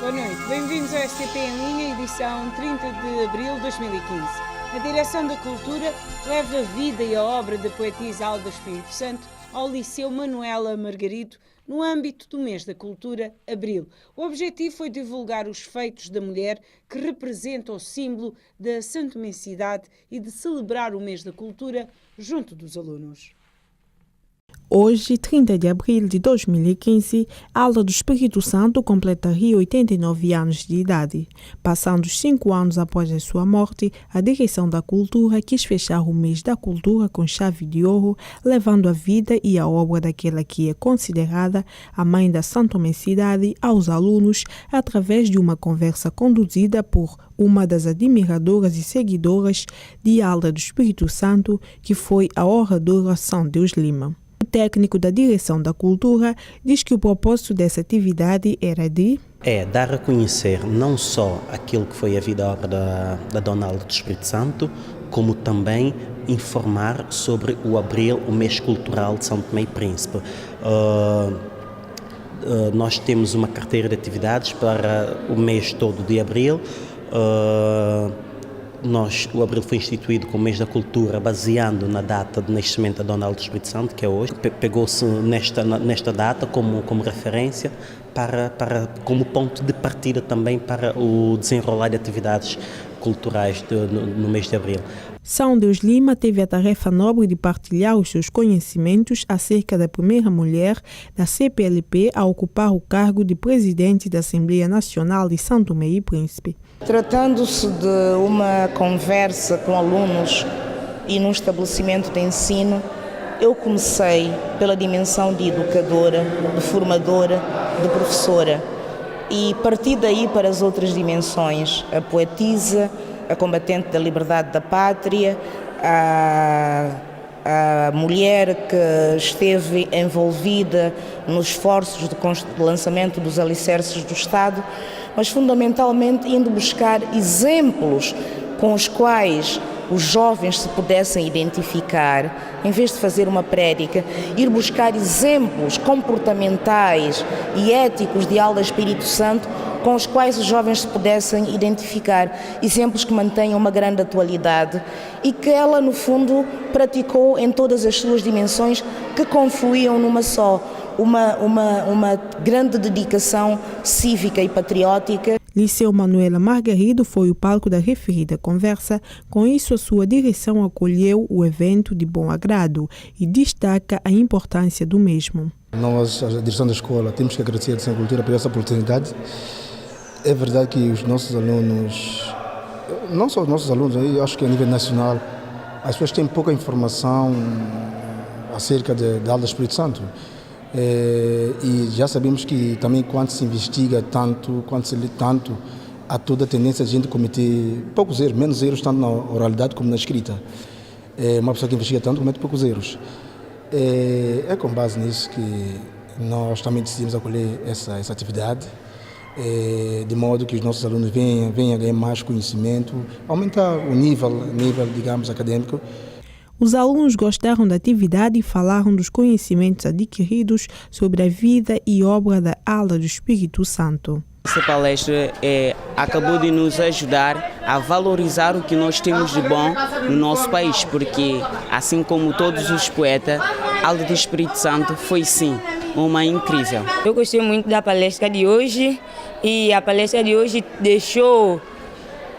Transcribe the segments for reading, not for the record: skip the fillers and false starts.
Boa noite, bem-vindos ao STP em linha, edição 30 de abril de 2015. A Direção da Cultura leva a vida e a obra da poetisa Alda Espírito Santo ao Liceu Manuela Margarido, no âmbito do mês da cultura, Abril. O objetivo foi divulgar os feitos da mulher que representa o símbolo da santomensidade e de celebrar o mês da cultura junto dos alunos. Hoje, 30 de abril de 2015, Alda do Espírito Santo completaria 89 anos de idade. Passando 5 anos após a sua morte, a Direção da Cultura quis fechar o mês da cultura com chave de ouro, levando a vida e a obra daquela que é considerada a mãe da santomensidade aos alunos, através de uma conversa conduzida por uma das admiradoras e seguidoras de Alda do Espírito Santo, que foi a oradora São Deus Lima. O técnico da Direção da Cultura diz que o propósito dessa atividade era de dar a conhecer não só aquilo que foi a vida e a obra da Dona Alda do Espírito Santo, como também informar sobre o Abril, o mês cultural de São Tomé e Príncipe. Nós temos uma carteira de atividades para o mês todo de Abril. O Abril foi instituído como mês da cultura baseando na data de nascimento da Dona Alda do Espírito Santo, que é hoje. Pegou-se nesta data como referência como ponto de partida também para o desenrolar de atividades culturais no mês de Abril. São Deus Lima teve a tarefa nobre de partilhar os seus conhecimentos acerca da primeira mulher da CPLP a ocupar o cargo de presidente da Assembleia Nacional de São Tomé e Príncipe. Tratando-se de uma conversa com alunos e num estabelecimento de ensino, eu comecei pela dimensão de educadora, de formadora, de professora e parti daí para as outras dimensões, a poetisa, a combatente da liberdade da pátria, a mulher que esteve envolvida nos esforços de lançamento dos alicerces do Estado, mas fundamentalmente indo buscar exemplos com os quais os jovens se pudessem identificar, em vez de fazer uma prédica, ir buscar exemplos comportamentais e éticos de Alda Espírito Santo com os quais os jovens se pudessem identificar, exemplos que mantenham uma grande atualidade e que ela, no fundo, praticou em todas as suas dimensões que confluíam numa só, uma grande dedicação cívica e patriótica. Liceu Manuela Margarido foi o palco da referida conversa. Com isso, a sua direção acolheu o evento de bom agrado e destaca a importância do mesmo. Nós, a direção da escola, temos que agradecer a Direção da Cultura por essa oportunidade. É verdade que os nossos alunos, não só os nossos alunos, eu acho que a nível nacional, as pessoas têm pouca informação acerca de Alda Espírito Santo. E já sabemos que também quando se investiga tanto, quando se lê tanto, há toda a tendência de a gente cometer poucos erros, menos erros tanto na oralidade como na escrita. Uma pessoa que investiga tanto comete poucos erros. É com base nisso que nós também decidimos acolher essa atividade, de modo que os nossos alunos venham a ganhar mais conhecimento, aumentar o nível, digamos, acadêmico. Os alunos gostaram da atividade e falaram dos conhecimentos adquiridos sobre a vida e obra da Alda do Espírito Santo. Essa palestra acabou de nos ajudar a valorizar o que nós temos de bom no nosso país, porque, assim como todos os poetas, Alda do Espírito Santo foi, sim, uma incrível. Eu gostei muito da palestra de hoje e a palestra de hoje deixou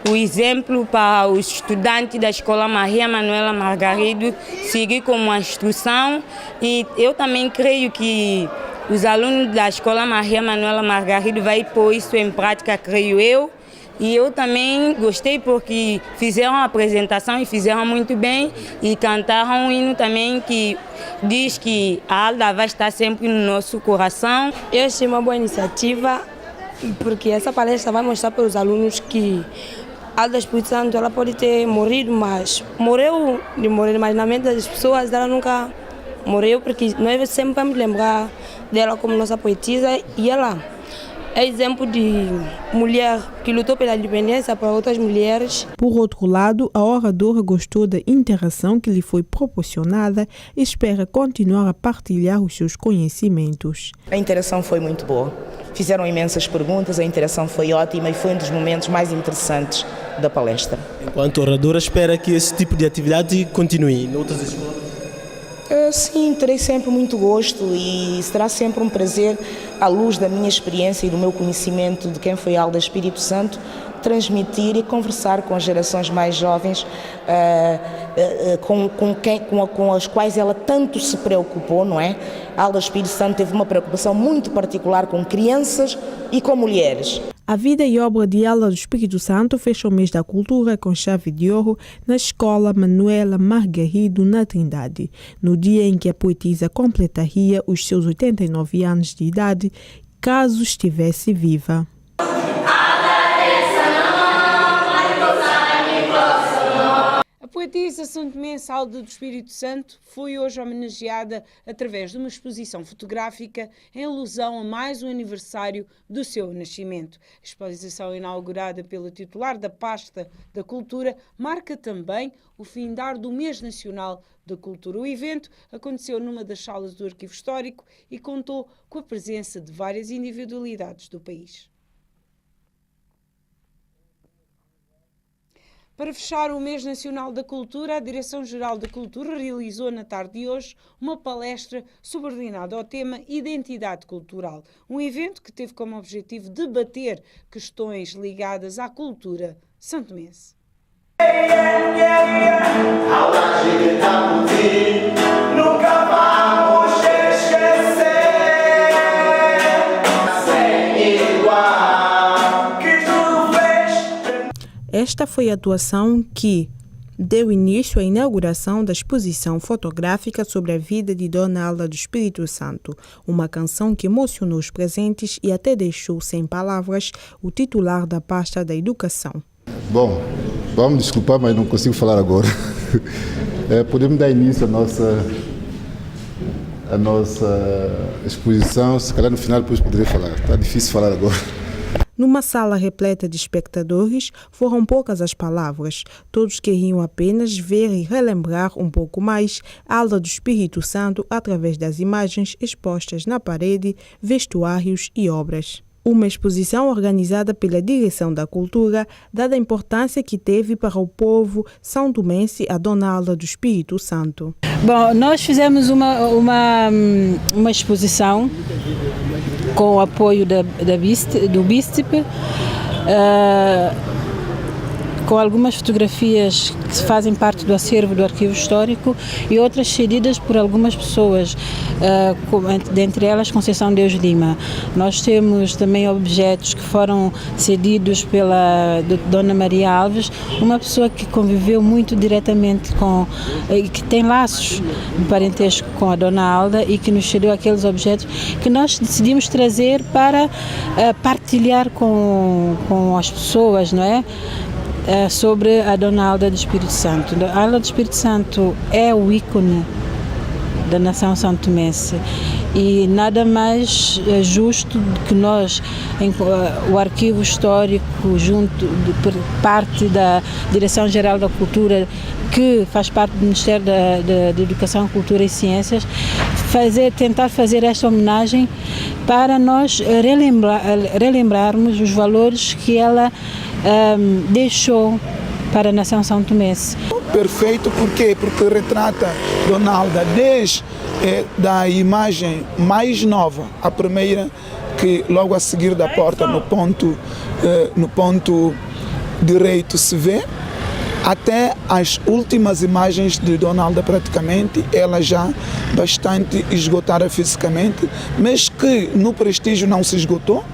o exemplo para os estudantes da Escola Maria Manuela Margarido seguir como uma instrução, e eu também creio que os alunos da Escola Maria Manuela Margarido vão pôr isso em prática, creio eu. E eu também gostei porque fizeram a apresentação e fizeram muito bem e cantaram um hino também que diz que a Alda vai estar sempre no nosso coração. Eu achei uma boa iniciativa porque essa palestra vai mostrar para os alunos que Alda Espírito Santo, ela pode ter morrido, mas mas na mente das pessoas ela nunca morreu, porque nós sempre vamos lembrar dela como nossa poetisa, e ela é exemplo de mulher que lutou pela independência para outras mulheres. Por outro lado, a oradora gostou da interação que lhe foi proporcionada e espera continuar a partilhar os seus conhecimentos. A interação foi muito boa. fizeram imensas perguntas, a interação foi ótima e foi um dos momentos mais interessantes da palestra. Enquanto oradora, espera que esse tipo de atividade continue em outras escolas? Sim, terei sempre muito gosto e será sempre um prazer, à luz da minha experiência e do meu conhecimento de quem foi Alda Espírito Santo, transmitir e conversar com as gerações mais jovens, com as quais ela tanto se preocupou, não é? Alda Espírito Santo teve uma preocupação muito particular com crianças e com mulheres. A vida e obra de Alda do Espírito Santo fecha o mês da cultura com chave de ouro na Escola Manuela Margarido, na Trindade, no dia em que a poetisa completaria os seus 89 anos de idade, caso estivesse viva. A poetisa santomense Alda do Espírito Santo foi hoje homenageada através de uma exposição fotográfica em alusão a mais um aniversário do seu nascimento. A exposição inaugurada pela titular da pasta da Cultura marca também o findar do Mês Nacional da Cultura. O evento aconteceu numa das salas do Arquivo Histórico e contou com a presença de várias individualidades do país. Para fechar o Mês Nacional da Cultura, a Direção-Geral da Cultura realizou na tarde de hoje uma palestra subordinada ao tema Identidade Cultural, um evento que teve como objetivo debater questões ligadas à cultura santomense. Nunca vamos esquecer, sem igual, que tu fez. Esta foi a atuação que deu início à inauguração da exposição fotográfica sobre a vida de Dona Alda do Espírito Santo, uma canção que emocionou os presentes e até deixou sem palavras o titular da pasta da Educação. Bom, vamos desculpar, mas não consigo falar agora. Podemos dar início à nossa exposição, se calhar no final depois poderei falar. Está difícil falar agora. Numa sala repleta de espectadores, foram poucas as palavras. Todos queriam apenas ver e relembrar um pouco mais Alda do Espírito Santo através das imagens expostas na parede, vestuários e obras. Uma exposição organizada pela Direção da Cultura, dada a importância que teve para o povo são-tomense a Dona Alda do Espírito Santo. Bom, nós fizemos uma exposição com o apoio do BISTIP, com algumas fotografias que fazem parte do acervo do Arquivo Histórico e outras cedidas por algumas pessoas, dentre elas Conceição Deus Lima. Nós temos também objetos que foram cedidos pela Dona Maria Alves, uma pessoa que conviveu muito diretamente e que tem laços de parentesco com a Dona Alda e que nos cedeu aqueles objetos que nós decidimos trazer para partilhar com as pessoas, não é? Sobre a Dona Alda do Espírito Santo. A Alda do Espírito Santo é o ícone da nação santomense e nada mais justo do que nós, o Arquivo Histórico, por parte da Direção-Geral da Cultura, que faz parte do Ministério da Educação, Cultura e Ciências, tentar fazer esta homenagem para nós relembrarmos os valores que ela deixou para a nação santomense. Perfeito, por quê? Porque retrata Dona Alda desde da imagem mais nova, a primeira que logo a seguir da porta no ponto direito se vê, até as últimas imagens de Dona Alda praticamente, ela já bastante esgotada fisicamente, mas que no prestígio não se esgotou.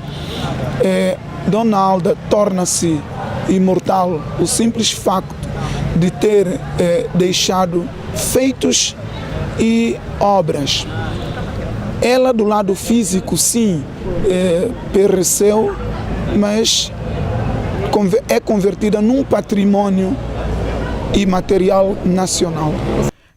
Dona Alda torna-se imortal o simples facto de ter deixado feitos e obras. Ela do lado físico sim pereceu, mas é convertida num patrimônio imaterial nacional.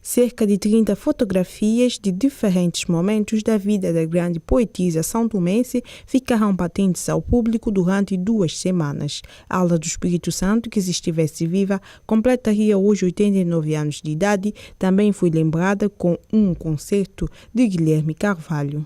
Cerca de 30 fotografias de diferentes momentos da vida da grande poetisa são-tomense ficarão patentes ao público durante 2 semanas. Alda do Espírito Santo, que se estivesse viva, completaria hoje 89 anos de idade, também foi lembrada com um concerto de Guilherme Carvalho.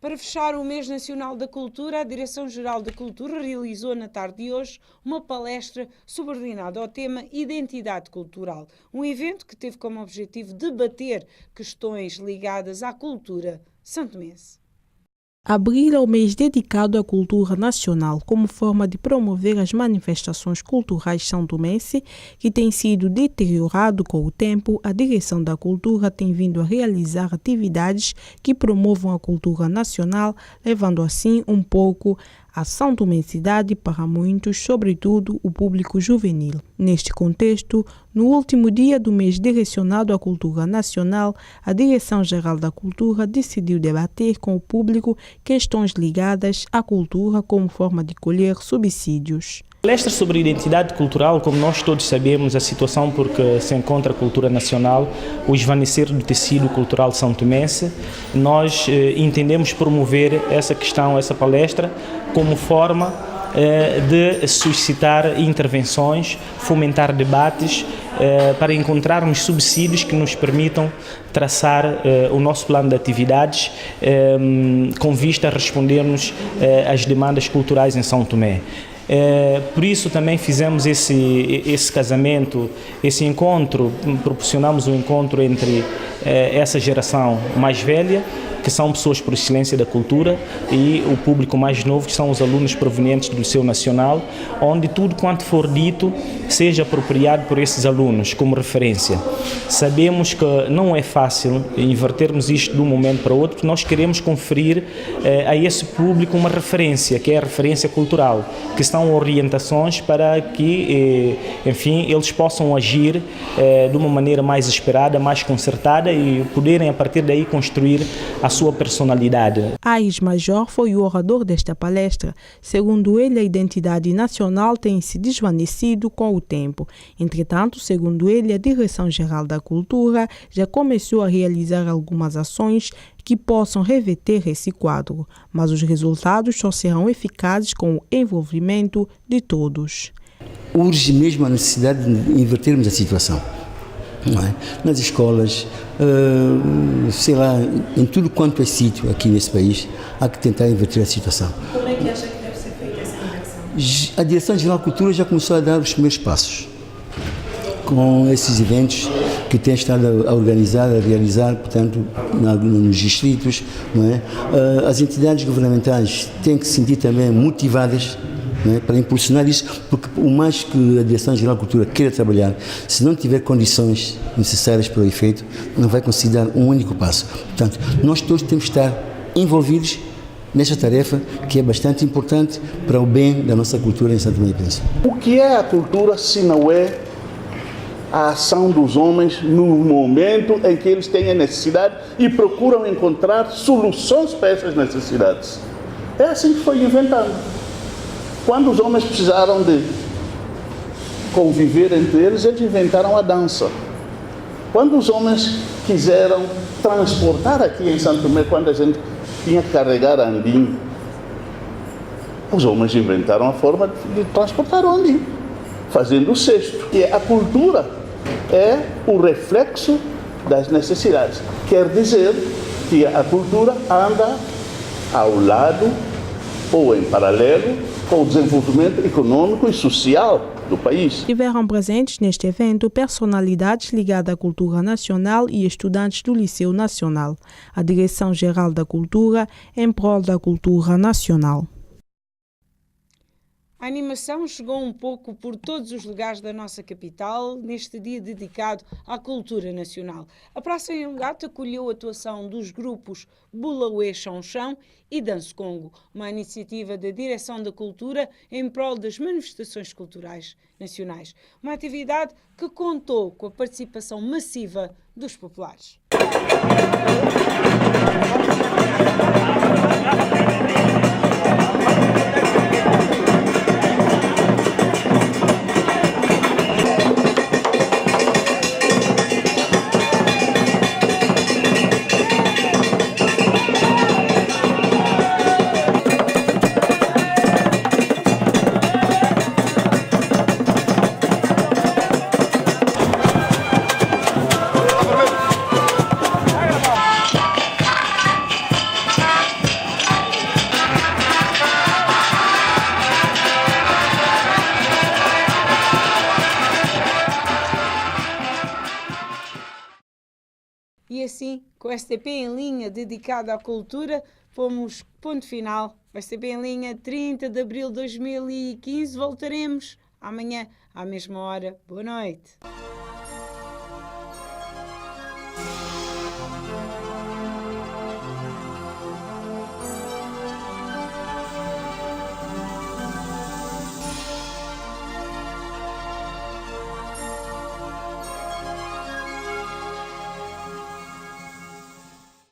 Para fechar o mês nacional da cultura, a Direção-Geral da Cultura realizou na tarde de hoje uma palestra subordinada ao tema Identidade Cultural, um evento que teve como objetivo debater questões ligadas à cultura santomense. Abril é o mês dedicado à cultura nacional como forma de promover as manifestações culturais santomense, que tem sido deteriorado com o tempo. A Direção da Cultura tem vindo a realizar atividades que promovam a cultura nacional, levando assim um pouco a santomensidade para muitos, sobretudo o público juvenil. Neste contexto, no último dia do mês direcionado à cultura nacional, a Direção-Geral da Cultura decidiu debater com o público questões ligadas à cultura como forma de colher subsídios. Palestra sobre identidade cultural, como nós todos sabemos, a situação porque se encontra a cultura nacional, o esvanecer do tecido cultural santomense, nós entendemos promover essa questão, essa palestra, como forma de suscitar intervenções, fomentar debates, para encontrarmos subsídios que nos permitam traçar o nosso plano de atividades com vista a respondermos às demandas culturais em São Tomé. Por isso também fizemos esse casamento, esse encontro, proporcionamos um encontro entre essa geração mais velha, que são pessoas por excelência da cultura, e o público mais novo, que são os alunos provenientes do Liceu Nacional, onde tudo quanto for dito seja apropriado por esses alunos como referência. Sabemos que não é fácil invertermos isto de um momento para o outro, porque nós queremos conferir a esse público uma referência, que é a referência cultural, que são orientações para que, enfim, eles possam agir de uma maneira mais esperada, mais concertada, e poderem a partir daí construir a sua personalidade. Ais Major foi o orador desta palestra. Segundo ele, a identidade nacional tem se desvanecido com o tempo. Entretanto, segundo ele, a Direção-Geral da Cultura já começou a realizar algumas ações que possam reverter esse quadro, mas os resultados só serão eficazes com o envolvimento de todos. Urge mesmo a necessidade de invertermos a situação. Não é? Nas escolas, sei lá, em tudo quanto é sítio aqui nesse país, há que tentar inverter a situação. Como é que acha que deve ser feita essa inversão? A Direção-Geral da Cultura já começou a dar os primeiros passos com esses eventos que tem estado a organizar, a realizar, portanto, nos distritos, não é? As entidades governamentais têm que se sentir também motivadas, não é, para impulsionar isso, porque o mais que a Direção-Geral da Cultura queira trabalhar, se não tiver condições necessárias para o efeito, não vai conseguir dar um único passo. Portanto, nós todos temos que estar envolvidos nesta tarefa que é bastante importante para o bem da nossa cultura em São Tomé e Príncipe. O que é a cultura se não é a ação dos homens no momento em que eles têm a necessidade e procuram encontrar soluções para essas necessidades? É assim que foi inventado. Quando os homens precisaram de conviver entre eles inventaram a dança. Quando os homens quiseram transportar aqui em São Tomé, quando a gente tinha que carregar andim, os homens inventaram a forma de transportar o andim, fazendo o cesto. E a cultura é o reflexo das necessidades. Quer dizer que a cultura anda ao lado ou em paralelo com o desenvolvimento econômico e social do país. Estiveram presentes neste evento personalidades ligadas à cultura nacional e estudantes do Liceu Nacional. A Direção-Geral da Cultura em prol da cultura nacional. A animação chegou um pouco por todos os lugares da nossa capital neste dia dedicado à cultura nacional. A Praça em Gato acolheu a atuação dos grupos Bulauê Chão Chão e Danço Congo, uma iniciativa da Direção da Cultura em prol das manifestações culturais nacionais. Uma atividade que contou com a participação massiva dos populares. assim, com o STP em linha dedicado à cultura, pomos ponto final. O STP em linha, 30 de abril de 2015. Voltaremos amanhã, à mesma hora. Boa noite.